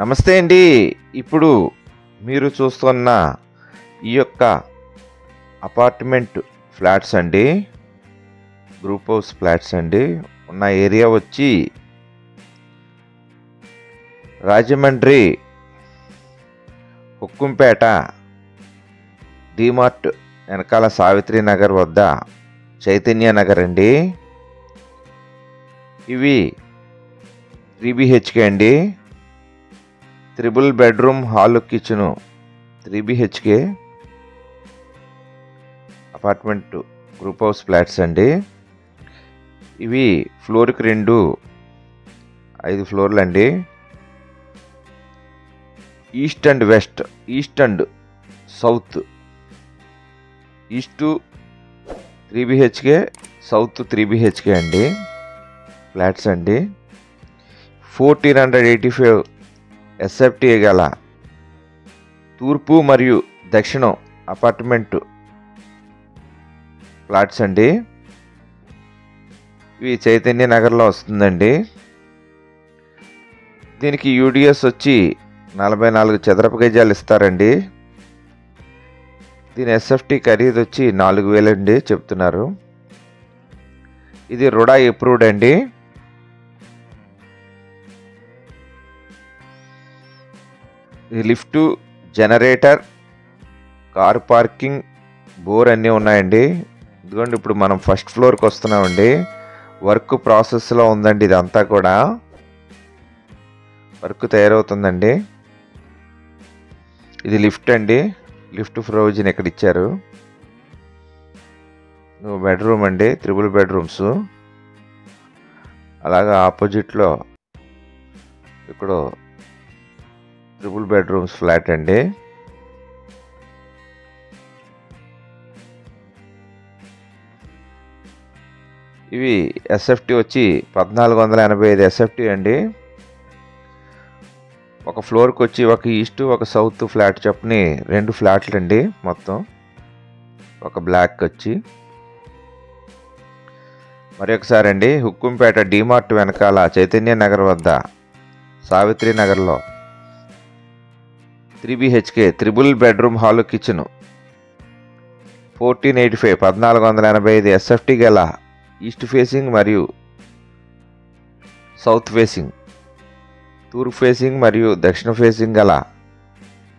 నమస్తే అండి. ఇప్పుడు మీరు చూస్తున్న ఈ యొక్క అపార్ట్మెంట్ ఫ్లాట్స్ అండి, గ్రూప్ హౌస్ ఫ్లాట్స్ అండి. ఉన్న ఏరియా వచ్చి రాజమండ్రి హుక్కుంపేట డిమార్ట్ వెనకాల సావిత్రి నగర్ వద్ద చైతన్య నగర్ అండి. ఇవి 3 BHK అండి. 3 bedroom hall kitchen 3 BHK apartment group house flats అండి. ఇవి ఫ్లోర్కి 5 ఫ్లోర్లు అండి. East and west, east and south, east 3 BHK, south 3 BHK అండి ఫ్లాట్స్ అండి. 1485 SFTA గల తూర్పు మరియు దక్షిణం అపార్ట్మెంట్ ఫ్లాట్స్ అండి. ఇవి చైతన్య నగర్లో వస్తుందండి. దీనికి UDS వచ్చి 44 చదరపు గజాలు ఇస్తారండి. దీని SFT ఖరీదు వచ్చి 4000 అండి చెప్తున్నారు. ఇది రుడా అప్రూవ్డ్ అండి. Lift, generator, car parking, bore అన్నీ ఉన్నాయండి. ఇదిగోండి, ఇప్పుడు మనం ఫస్ట్ ఫ్లోర్కి వస్తున్నామండి. వర్క్ ప్రాసెస్లో ఉందండి. ఇదంతా కూడా వర్క్ తయారవుతుందండి. ఇది లిఫ్ట్ అండి. లిఫ్ట్ ప్రొవిజన్ ఇక్కడ ఇచ్చారు. బెడ్రూమ్ అండి, 3 బెడ్రూమ్స్. అలాగా ఆపోజిట్లో ఇక్కడ 3 బెడ్రూమ్స్ ఫ్లాట్ అండి. ఇవి SFT వచ్చి 1485 SFT అండి. ఒక ఫ్లోర్కి వచ్చి ఒక ఈస్ట్, ఒక సౌత్ ఫ్లాట్ చొప్పుని 2 ఫ్లాట్లు అండి మొత్తం. ఒక బ్లాక్ వచ్చి మరి ఒకసారి అండి, హుక్కుంపేట డిమార్ట్ వెనకాల చైతన్య నగర్ వద్ద సావిత్రి నగర్లో 3 BHK 3 bedroom hall kitchen 1485 SFT గల ఈస్ట్ ఫేసింగ్ మరియు సౌత్ ఫేసింగ్, తూర్పు ఫేసింగ్ మరియు దక్షిణ ఫేసింగ్ గల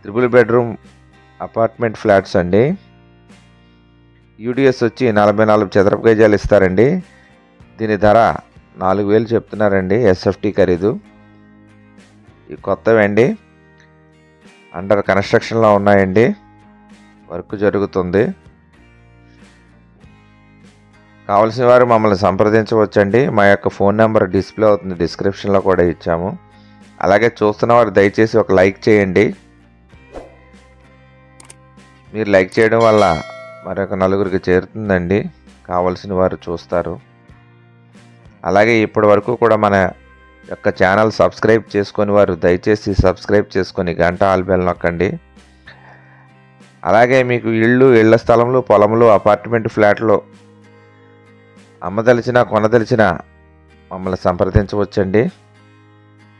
3 బెడ్రూమ్ అపార్ట్మెంట్ ఫ్లాట్స్ అండి. UDS వచ్చి 44 చదరపు గజాలు ఇస్తారండి. దీని ధర 4000 చెప్తున్నారండి SFT ఖరీదు. ఇవి కొత్తవండి, అండర్ కన్స్ట్రక్షన్లో ఉన్నాయండి. వర్క్ జరుగుతుంది. కావలసిన వారు మమ్మల్ని సంప్రదించవచ్చండి. మా యొక్క ఫోన్ నెంబర్ డిస్ప్లే అవుతుంది, డిస్క్రిప్షన్లో కూడా ఇచ్చాము. అలాగే చూస్తున్న వారు దయచేసి ఒక లైక్ చేయండి. మీరు లైక్ చేయడం వల్ల మరొక నలుగురికి చేరుతుందండి. కావలసిన వారు చూస్తారు. అలాగే ఇప్పటి వరకు కూడా మన యొక్క ఛానల్ సబ్స్క్రైబ్ చేసుకొని వారు దయచేసి సబ్స్క్రైబ్ చేసుకొని గంట ఆల్ బెల్ నొక్కండి. అలాగే మీకు ఇళ్ల స్థలంలో, పొలంలో, అపార్ట్మెంట్ ఫ్లాట్లో అమ్మదలిచిన, కొనదలిచిన మమ్మల్ని సంప్రదించవచ్చండి.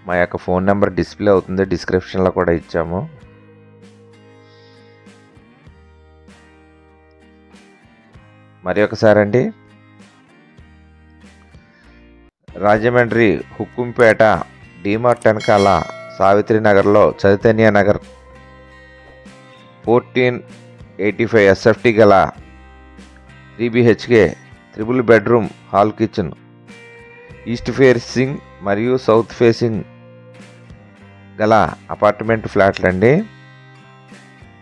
మా యొక్క ఫోన్ నెంబర్ డిస్ప్లే అవుతుంది, డిస్క్రిప్షన్లో కూడా ఇచ్చాము. మరి ఒకసారి అండి, రాజమండ్రి హుక్కుంపేట డిమార్ట్ వెనకాల సావిత్రి నగర్లో చైతన్య నగర్ 1485 SFT గల 3 BHK 3 bedroom hall kitchen, east facing మరియు సౌత్ ఫేసింగ్ గల అపార్ట్మెంట్ ఫ్లాట్లు అండి.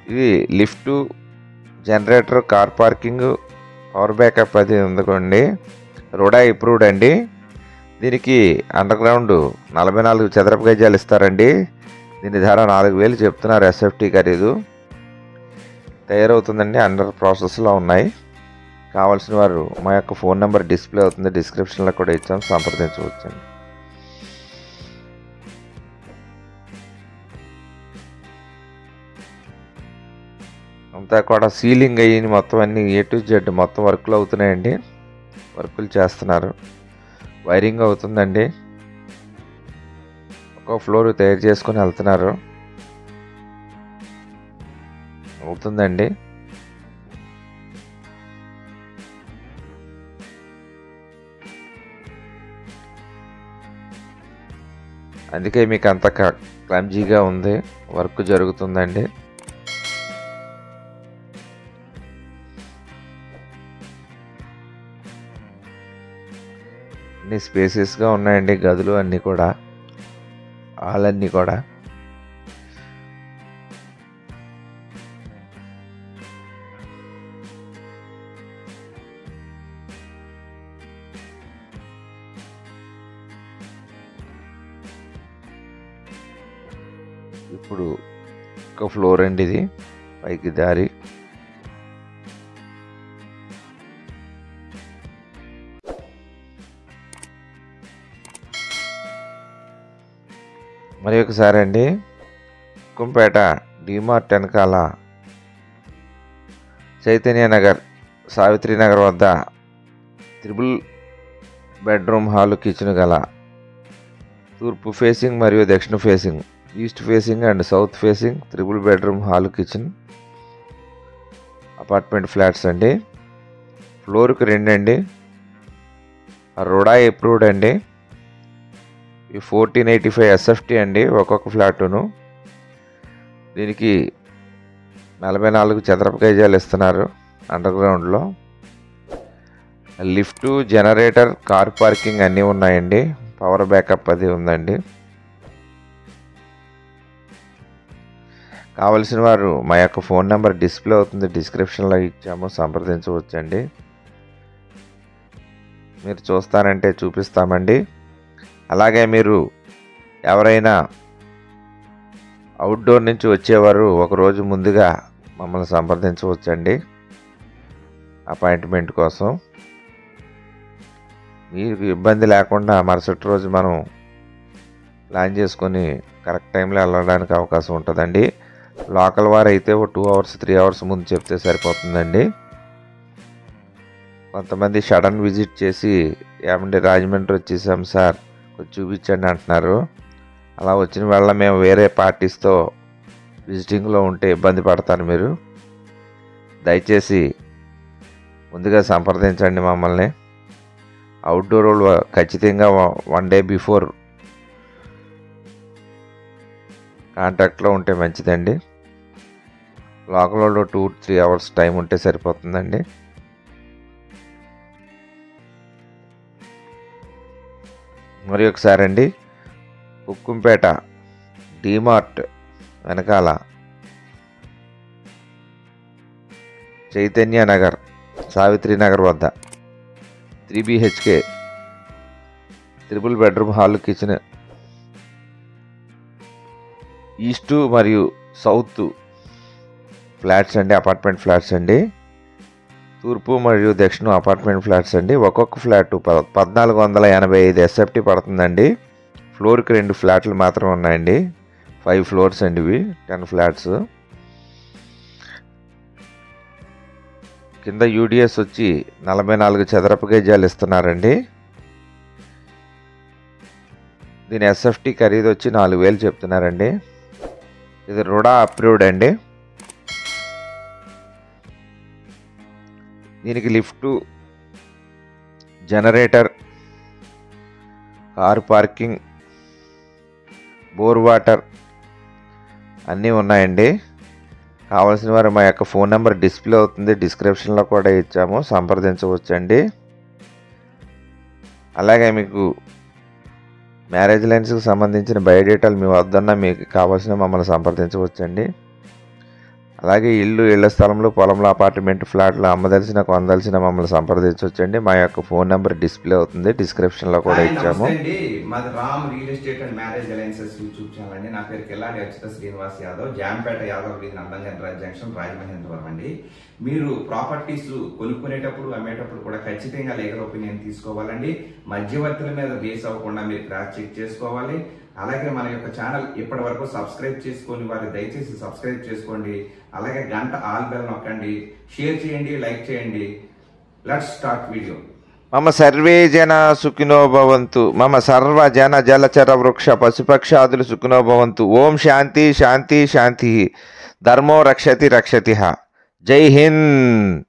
ఇది lift, generator, car parking, power backup అది ఉందండి. రుడా అప్రూవ్డ్ అండి. దీనికి అండర్ గ్రౌండ్ 44 చదరపు గజాలు ఇస్తారండి. దీని ధర 4000 చెప్తున్నారు SFT ఖరీదు. తయారవుతుందండి, అండర్ ప్రాసెస్లో ఉన్నాయి. కావాల్సిన వారు మా యొక్క ఫోన్ నెంబర్ డిస్ప్లే అవుతుంది, డిస్క్రిప్షన్లో కూడా ఇచ్చాము, సంప్రదించవచ్చండి. అంతా కూడా సీలింగ్ అయ్యి మొత్తం అన్ని A to Z మొత్తం వర్క్లు అవుతున్నాయండి. వర్కులు చేస్తున్నారు, వైరింగ్ అవుతుందండి. ఒక్కో ఫ్లోర్ తయారు చేసుకుని వెళ్తున్నారు. అవుతుందండి. అందుకే మీకు అంత క్లమ్జీగా ఉంది. వర్క్ జరుగుతుందండి. అన్ని స్పేసెస్గా ఉన్నాయండి గదులు అన్నీ కూడా, హాల్ అన్నీ కూడా. ఇప్పుడు ఒక ఫ్లోర్ అండి, ఇది పైకి దారి. మరి ఒకసారి అండి, కుంపేట డిమార్ట్ వెనకాల చైతన్య నగర్, సావిత్రి నగర్ వద్ద 3 బెడ్రూమ్ హాల్, కిచెన్ గల తూర్పు ఫేసింగ్ మరియు దక్షిణ facing, east facing and south facing 3 bedroom hall, kitchen apartment flats అండి. ఫ్లోర్కి 2 అండి. రుడా అప్రూవ్డ్ అండి. ఈ 1485 SFT అండి ఒక్కొక్క ఫ్లాటును. దీనికి 44 చదరపు గజాలు ఇస్తున్నారు. అండర్ గ్రౌండ్లో లిఫ్ట్, జనరేటర్, కార్ పార్కింగ్ అన్నీ ఉన్నాయండి. పవర్ బ్యాకప్ అది ఉందండి. కావలసిన వారు మా యొక్క ఫోన్ నెంబర్ డిస్ప్లే అవుతుంది, డిస్క్రిప్షన్లో ఇచ్చాము, సంప్రదించవచ్చండి. మీరు చూస్తానంటే చూపిస్తామండి. అలాగే మీరు ఎవరైనా అవుట్డోర్ నుంచి వచ్చేవారు ఒకరోజు ముందుగా మమ్మల్ని సంప్రదించవచ్చండి అపాయింట్మెంట్ కోసం. మీకు ఇబ్బంది లేకుండా మరుసటి రోజు మనం ప్లాన్ చేసుకొని కరెక్ట్ టైంలో వెళ్ళడానికి అవకాశం ఉంటుందండి. లోకల్ వారు అయితే 2 అవర్స్ 3 అవర్స్ ముందు చెప్తే సరిపోతుందండి. కొంతమంది సడన్ విజిట్ చేసి ఏమంటే రాజమండ్రి వచ్చేసాం సార్ కొంచెం చూపించండి అంటున్నారు. అలా వచ్చిన వాళ్ళ మేము వేరే పార్టీస్తో విజిటింగ్లో ఉంటే ఇబ్బంది పడతారు. మీరు దయచేసి ముందుగా సంప్రదించండి మమ్మల్ని. అవుట్డోర్ వాళ్ళు ఖచ్చితంగా 1 డే బిఫోర్ కాంటాక్ట్లో ఉంటే మంచిదండి. లోకల్ వాళ్ళు 2-3 అవర్స్ టైం ఉంటే సరిపోతుందండి. మరి ఒకసారి అండి, ఉక్కుంపేట డిమార్ట్ వెనకాల చైతన్య నగర్, సావిత్రి నగర్ వద్ద 3 BHK 3 bedroom hall, kitchen east మరియు సౌత్ ఫ్లాట్స్ అండి, అపార్ట్మెంట్ ఫ్లాట్స్ అండి. తూర్పు మరియు దక్షిణ అపార్ట్మెంట్ ఫ్లాట్స్ అండి. ఒక్కొక్క ఫ్లాట్ 1485 SFT పడుతుందండి. ఫ్లోర్కి 2 ఫ్లాట్లు మాత్రం ఉన్నాయండి. 5 ఫ్లోర్స్ అండి ఇవి, 10 ఫ్లాట్స్. కింద UDS వచ్చి 44 చదరపు గజాలు ఇస్తున్నారండి. దీని SFT ఖరీదు వచ్చి 4000 చెప్తున్నారండి. ఇది రుడా అప్రూవ్డ్ అండి. దీనికి lift, generator, car parking, bore water అన్నీ ఉన్నాయండి. కావాల్సిన వారు మా యొక్క ఫోన్ నెంబర్ డిస్ప్లే అవుతుంది, డిస్క్రిప్షన్లో కూడా ఇచ్చాము, సంప్రదించవచ్చండి. అలాగే మీకు మ్యారేజ్ లైన్స్కి సంబంధించిన బయోడేటాలు మీ వద్దన్న మీకు కావాల్సిన మమ్మల్ని సంప్రదించవచ్చండి. అలాగే ఇళ్ల స్థలంలో, పొలంలో, అపార్ట్మెంట్ ఫ్లాట్లు అమ్మదలిసిన, కొనదలిసిన మమ్మల్ని సంప్రదించవచ్చండి. మా యొక్క ఫోన్ నెంబర్ డిస్ప్లే అవుతుంది, డిస్క్రిప్షన్లో కూడా ఇచ్చాము. మాది Ram real estate and marriage alliances YouTube channel అండి. నా పేరు కిల్లాడి అచ్యుత శ్రీనివాస్ యాదవ్, జాంపేట యాదవ్ వీధి, నందంగన్ జంక్షన్, రాజమహేంద్రవరం అండి. మీరు ప్రాపర్టీస్ కొనుక్కునేటప్పుడు, అమ్మేటప్పుడు కూడా ఖచ్చితంగా లీగల్ ఒపీనియన్ తీసుకోవాలండి. మధ్యవర్తుల మీద బేస్ అవ్వకుండా మీరు క్రాస్ చెక్ చేసుకోవాలి. అలాగే మన యొక్క ఛానల్ ఇప్పటి వరకు సబ్స్క్రైబ్ చేసుకొని వారు దయచేసి సబ్స్క్రైబ్ చేసుకోండి. అలాగే గంట ఆల్ బెల్ నొక్కండి, షేర్ చేయండి, లైక్ చేయండి. Let's start video. మమ సర్వే జన సుఖినో భవంతు. మమ సర్వ జన జలచర వృక్ష పశుపక్షాదులు సుఖినో భవంతు. ఓం శాంతి శాంతి శాంతి. ధర్మో రక్షతి రక్షతి. జై హింద్.